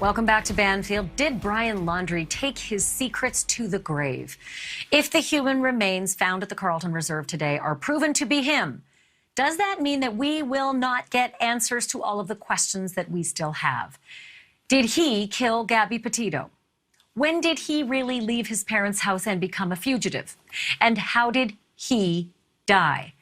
Welcome back to Banfield. Did Brian Laundrie take his secrets to the grave? If the human remains found at the Carlton Reserve today are proven to be him, does that mean that we will not get answers to all of the questions that we still have? Did he kill Gabby Petito? When did he really leave his parents' house and become a fugitive? And how did he die?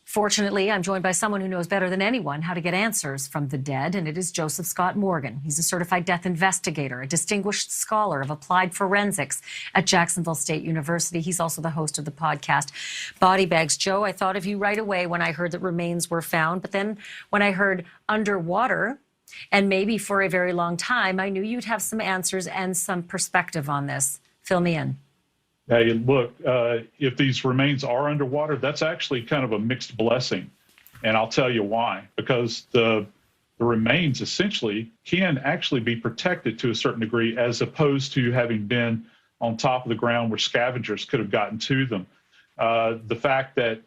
Fortunately, I'm joined by someone who knows better than anyone how to get answers from the dead, and it is Joseph Scott Morgan. He's a certified death investigator, a distinguished scholar of applied forensics at Jacksonville State University. He's also the host of the podcast Body Bags. Joe, I thought of you right away when I heard that remains were found, but then when I heard underwater, and maybe for a very long time, I knew you'd have some answers and some perspective on this. Fill me in. Hey, look, if these remains are underwater, that's actually kind of a mixed blessing. And I'll tell you why. Because the remains essentially can actually be protected to a certain degree as opposed to having been on top of the ground where scavengers could have gotten to them. The fact that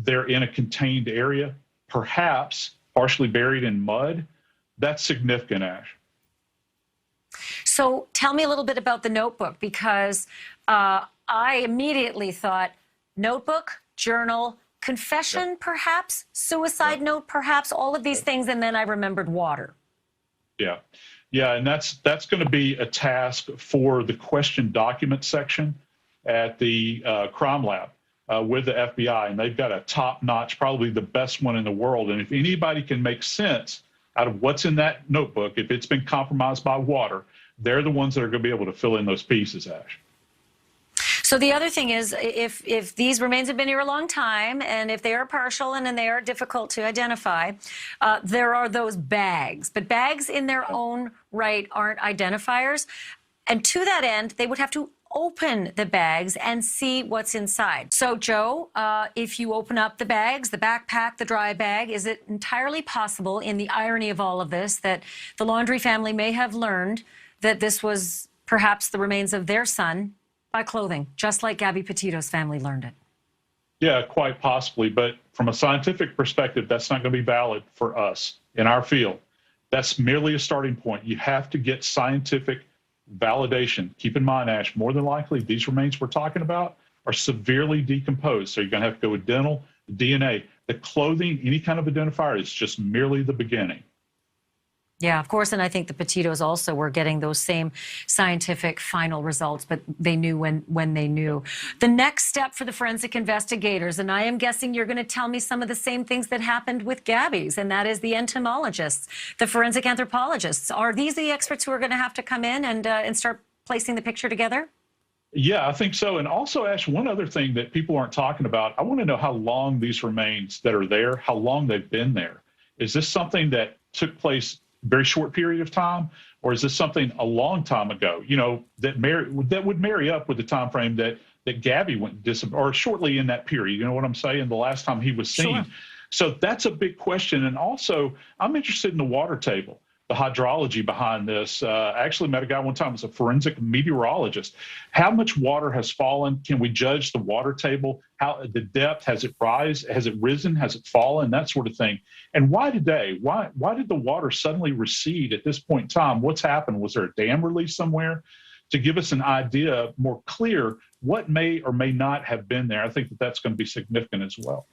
they're in a contained area, perhaps partially buried in mud, that's significant, Ash. So tell me a little bit about the notebook, because I immediately thought notebook, journal, confession, perhaps, suicide note, perhaps, all of these things, and then I remembered water. Yeah, and that's going to be a task for the question document section at the crime lab with the FBI, and they've got a top-notch, probably the best one in the world, and if anybody can make sense out of what's in that notebook, if it's been compromised by water, they're the ones that are going to be able to fill in those pieces, Ash. So the other thing is, if these remains have been here a long time, and if they are partial and they are difficult to identify, there are those bags. But bags in their own right aren't identifiers. And to that end, they would have to open the bags and see what's inside. So, Joe, if you open up the bags, the backpack, the dry bag, is it entirely possible, in the irony of all of this, that the Laundrie family may have learned that this was perhaps the remains of their son by clothing, just like Gabby Petito's family learned it? Yeah, quite possibly. But from a scientific perspective, that's not going to be valid for us in our field. That's merely a starting point. You have to get scientific validation. Keep in mind, Ash, more than likely, these remains we're talking about are severely decomposed. So you're going to have to go with dental, DNA. The clothing, any kind of identifier is just merely the beginning. Yeah, of course, and I think the Petitos also were getting those same scientific final results, but they knew when they knew. The next step for the forensic investigators, and I am guessing you're going to tell me some of the same things that happened with Gabby's, and that is the entomologists, the forensic anthropologists. Are these the experts who are going to have to come in and start placing the picture together? Yeah, I think so. And also, Ash, one other thing that people aren't talking about, I want to know how long these remains that are there, how long they've been there. Is this something that took place very short period of time, or is this something a long time ago, you know, that would marry up with the time frame that Gabby went or shortly in that period, you know what I'm saying, the last time he was seen. Sure. So that's a big question. And also, I'm interested in the water table, the hydrology behind this. I actually met a guy one time who was a forensic meteorologist. How much water has fallen? Can we judge the water table? How the depth, has it risen? Has it fallen? That sort of thing. And why today? Why did the water suddenly recede at this point in time? What's happened? Was there a dam release somewhere? To give us an idea more clear what may or may not have been there. I think that's going to be significant as well.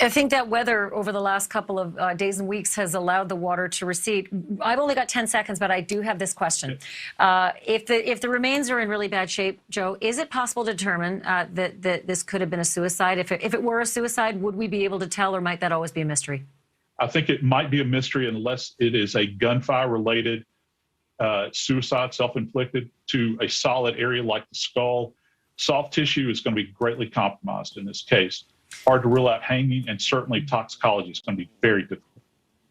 I think that weather over the last couple of days and weeks has allowed the water to recede. I've only got 10 seconds, but I do have this question. If the remains are in really bad shape, Joe, is it possible to determine that this could have been a suicide? If it were a suicide, would we be able to tell, or might that always be a mystery? I think it might be a mystery unless it is a gunfire-related suicide, self-inflicted, to a solid area like the skull. Soft tissue is going to be greatly compromised in this case. Hard to rule out hanging, and certainly toxicology is going to be very difficult.